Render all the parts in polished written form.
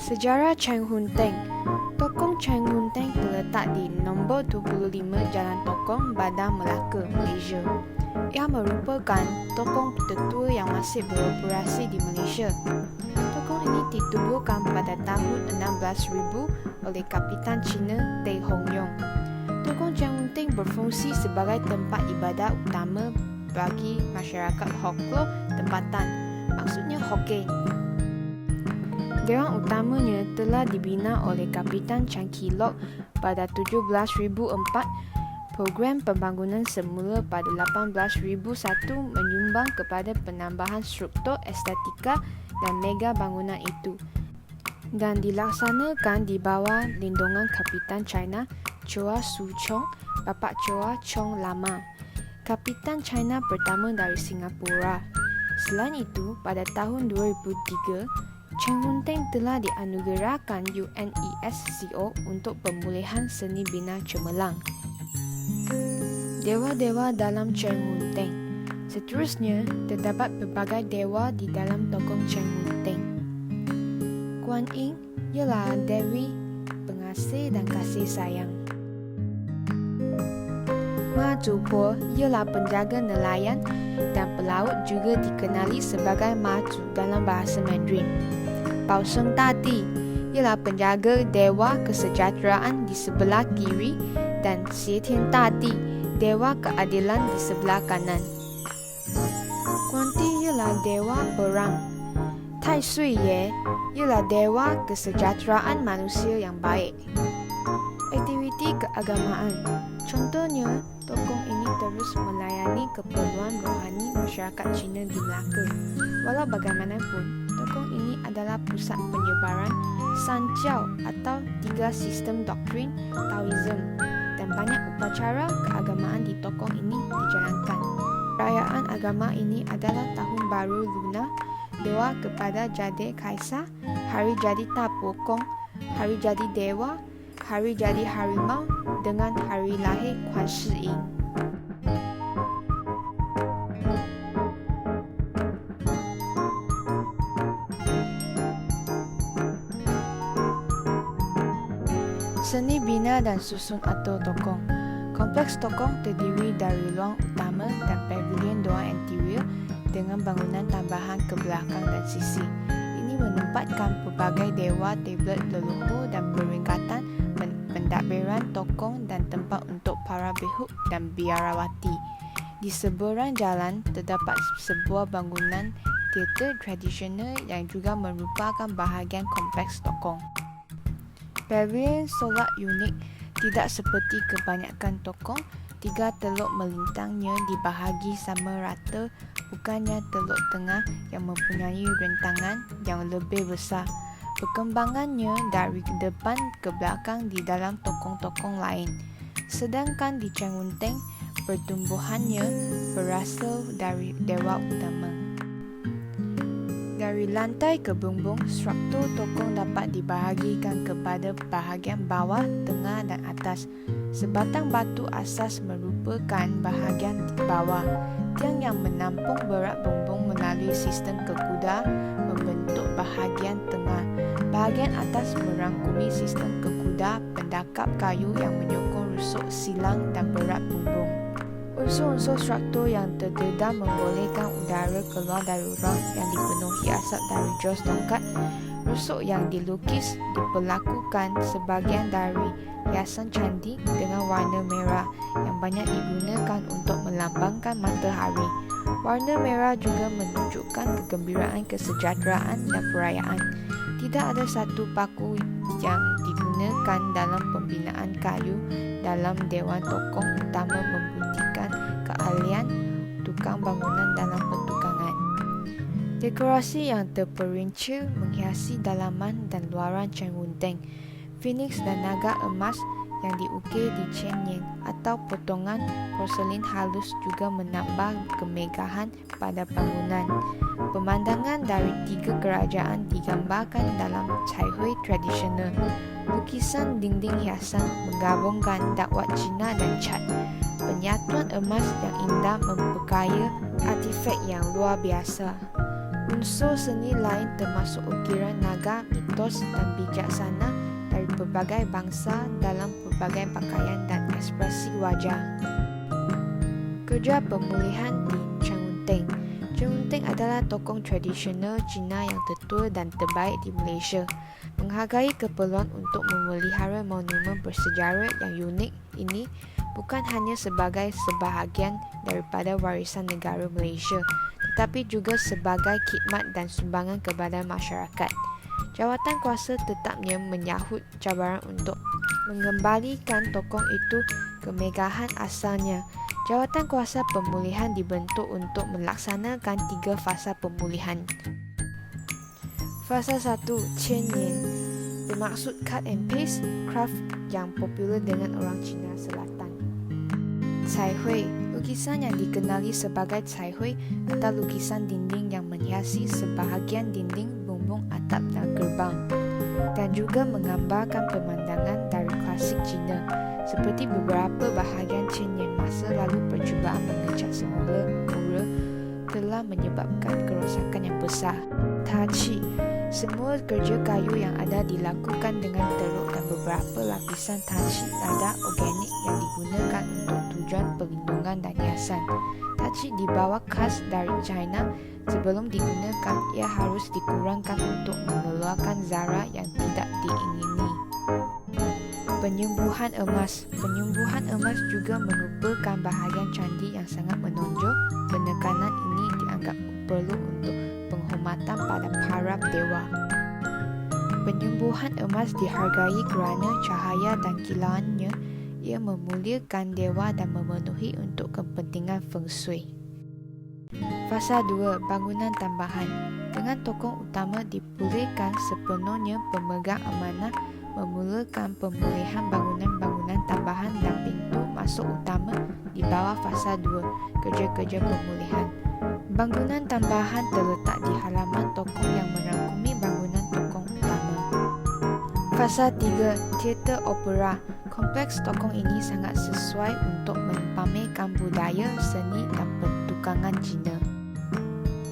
Sejarah Cheng Hun Teng. Tokong Cheng Hun Teng terletak di nombor 25 Jalan Tokong, Badang Melaka, Malaysia. Ia merupakan tokong tertua yang masih beroperasi di Malaysia. Tokong ini ditubuhkan pada tahun 16,000 oleh Kapitan Cina Tay Hong Yong. Tokong Cheng Hun Teng berfungsi sebagai tempat ibadat utama bagi masyarakat Hoklo tempatan, maksudnya Hokkien. Dewan utamanya telah dibina oleh Kapitan Chan Kee Lock pada 17,004. Program pembangunan semula pada 18,001 menyumbang kepada penambahan struktur estetika dan mega bangunan itu dan dilaksanakan di bawah lindungan Kapitan China Choa Su Chong, bapa Choa Chong Lama, Kapitan China pertama dari Singapura. Selain itu, pada tahun 2003, Cheng Hun Teng telah dianugerahkan UNESCO untuk pemulihan seni bina cemerlang. Dewa-dewa dalam Cheng Hun Teng. Seterusnya, terdapat pelbagai dewa di dalam tokong Cheng Hun Teng. Kuan Yin ialah Dewi pengasih dan kasih sayang. Ma Zu Po ialah penjaga nelayan dan pelaut, juga dikenali sebagai Ma Zu dalam bahasa Mandarin. Bao Sheng Dadi ialah penjaga dewa kesejahteraan di sebelah kiri dan Xie Tian Dadi, dewa keadilan di sebelah kanan. Guan Di ialah dewa perang. Tai Sui Ye ialah dewa kesejahteraan manusia yang baik. Aktiviti keagamaan. Contohnya, tokong ini terus melayani keperluan rohani masyarakat Cina di Melaka. Walau bagaimanapun, tokong ini adalah pusat penyebaran Sanjiao atau 3 sistem doktrin Taoism, dan banyak upacara keagamaan di tokong ini dijalankan. Perayaan agama ini adalah Tahun Baru Lunar, doa kepada Jade Kaisar, Hari Jadi Tapokong, Hari Jadi Dewa, Hari Jadi Harimau, dengan Hari Lahir Kuan Shi Yin. Seni bina dan susun atau tokong. Kompleks tokong terdiri dari ruang utama dan pavilion doa interior dengan bangunan tambahan ke belakang dan sisi. Ini menempatkan pelbagai dewa, tablet leluhur dan peringkatan pentadbiran tokong dan tempat untuk para bihuk dan biarawati. Di seberang jalan terdapat sebuah bangunan teater tradisional yang juga merupakan bahagian kompleks tokong. Pavilion solat unik. Tidak seperti kebanyakan tokong, 3 teluk melintangnya dibahagi sama rata, bukannya teluk tengah yang mempunyai rentangan yang lebih besar. Perkembangannya dari depan ke belakang di dalam tokong-tokong lain. Sedangkan di Cheng Hun Teng, pertumbuhannya berasal dari dewa utama. Dari lantai ke bumbung, struktur tokong dapat dibahagikan kepada bahagian bawah, tengah dan atas. Sebatang batu asas merupakan bahagian bawah. Tiang yang menampung berat bumbung melalui sistem kekuda membentuk bahagian tengah. Bahagian atas merangkumi sistem kekuda pendakap kayu yang menyokong rusuk silang dan berat bumbung. Unsur-unsur struktur yang terdedah membolehkan udara keluar dari ruang yang dipenuhi asap dari jos tongkat. Rusuk yang dilukis diperlakukan sebagian dari hiasan candi dengan warna merah yang banyak digunakan untuk melambangkan matahari. Warna merah juga menunjukkan kegembiraan, kesejahteraan dan perayaan. Tidak ada satu paku yang digunakan dalam pembinaan kayu dalam Dewan Tokong utama membuktikan keahlian tukang bangunan dalam pertukangan. Dekorasi yang terperincil menghiasi dalaman dan luaran Cheng Hun Teng. Phoenix dan naga emas yang diukir di Chen atau potongan porselin halus juga menambah kemegahan pada bangunan. Pemandangan dari 3 kerajaan digambarkan dalam cai hui tradisional. Lukisan dinding hiasan menggabungkan dakwat Cina dan cat. Penyatuan emas yang indah memperkaya artifak yang luar biasa. Unsur seni lain termasuk ukiran naga, mitos dan bijaksana dari pelbagai bangsa dalam pelbagai pakaian dan ekspresi wajah. Kerja pemulihan di Cheng Wu Teng. Cheng Wu Teng adalah tokoh tradisional Cina yang tertua dan terbaik di Malaysia. Menghargai keperluan untuk memelihara monumen bersejarah yang unik ini bukan hanya sebagai sebahagian daripada warisan negara Malaysia, tetapi juga sebagai khidmat dan sumbangan kepada masyarakat. Jawatan kuasa tetapnya menyahut cabaran untuk mengembalikan tokoh itu ke megahan asalnya. Jawatan kuasa pemulihan dibentuk untuk melaksanakan 3 fasa pemulihan. Fasa 1, Qian Nian, bermaksud cut and paste, craft yang popular dengan orang Cina Selatan. Cai Hui, lukisan yang dikenali sebagai Cai Hui atau lukisan dinding yang menghiasi sebahagian dinding, bumbung, atap dan gerbang, dan juga menggambarkan pemandangan dari klasik Cina, seperti beberapa bahagian Qian Nian masa lalu percubaan mengecat semula telah menyebabkan kerosakan yang besar. Tachi, semua kerja kayu yang ada dilakukan dengan teruk dan beberapa lapisan tachi nada organik yang digunakan untuk tujuan perlindungan dan hiasan. Tachi dibawa khas dari China. Sebelum digunakan, ia harus dikurangkan untuk mengeluarkan zarah yang tidak diingini. Penyembuhan emas. Penyembuhan emas juga merupakan bahagian candi yang sangat menonjol. Penekanan ini dianggap perlu untuk penghormatan pada para dewa. Penyembuhan emas dihargai kerana cahaya dan kilauannya. Ia memuliakan dewa dan memenuhi untuk kepentingan feng shui. Fasa 2, bangunan tambahan. Dengan tokoh utama dipulihkan sepenuhnya, pemegang amanah memulakan pemulihan bangunan-bangunan tambahan dan pintu masuk utama di bawah fasa 2, kerja-kerja pemulihan. Bangunan tambahan terletak di halaman tokoh yang merangkumi bangunan tokoh utama. Fasa 3, teater opera. Kompleks tokoh ini sangat sesuai untuk mempamerkan budaya, seni dan pertukangan Cina.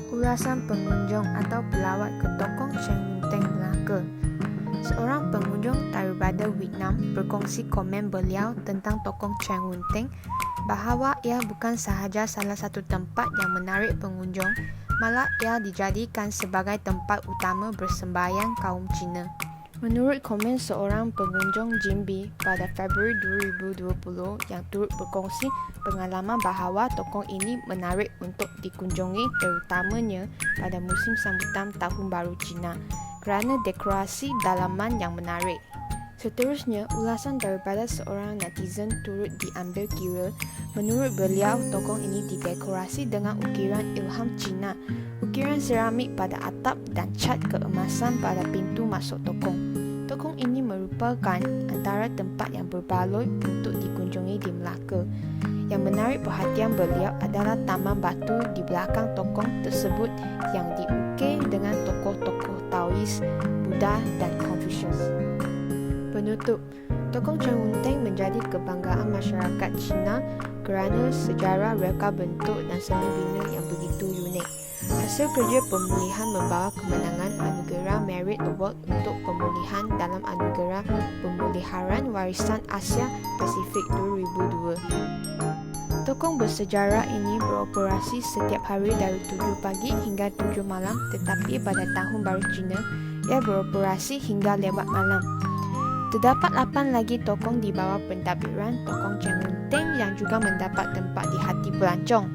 Ulasan pengunjung atau pelawat ke tokoh Cheng Wu Teng Melaka. Seorang pengunjung daripada Vietnam berkongsi komen beliau tentang tokoh Cheng Wu Teng bahawa ia bukan sahaja salah satu tempat yang menarik pengunjung, malah ia dijadikan sebagai tempat utama bersembahyang kaum Cina. Menurut komen seorang pengunjung Jimbi pada Februari 2020 yang turut berkongsi pengalaman bahawa tokoh ini menarik untuk dikunjungi terutamanya pada musim sambutan Tahun Baru Cina kerana dekorasi dalaman yang menarik. Seterusnya, ulasan daripada seorang netizen turut diambil kira. Menurut beliau, tokoh ini didekorasi dengan ukiran ilham Cina, ukiran seramik pada atap dan cat keemasan pada pintu masuk tokoh. Tokoh ini merupakan antara tempat yang berbaloi untuk dikunjungi di Melaka. Yang menarik perhatian beliau adalah taman batu di belakang tokoh tersebut yang diukir dengan tokoh-tokoh Taois, Buddha dan Confucius. Penutup, tokoh Cheng Wu Teng menjadi kebanggaan masyarakat Cina kerana sejarah reka bentuk dan seni bina yang begitu unik. Hasil kerja pemulihan membawa kemenangan Anugerah Merit Award untuk pemulihan dalam Anugerah Pemeliharaan Warisan Asia Pasifik 2002. Tokoh bersejarah ini beroperasi setiap hari dari 7 pagi hingga 7 malam, tetapi pada Tahun Baru Cina, ia beroperasi hingga lewat malam. Terdapat 8 lagi tokoh di bawah pentadbiran tokoh Cheng Wu Teng yang juga mendapat tempat di hati pelancong.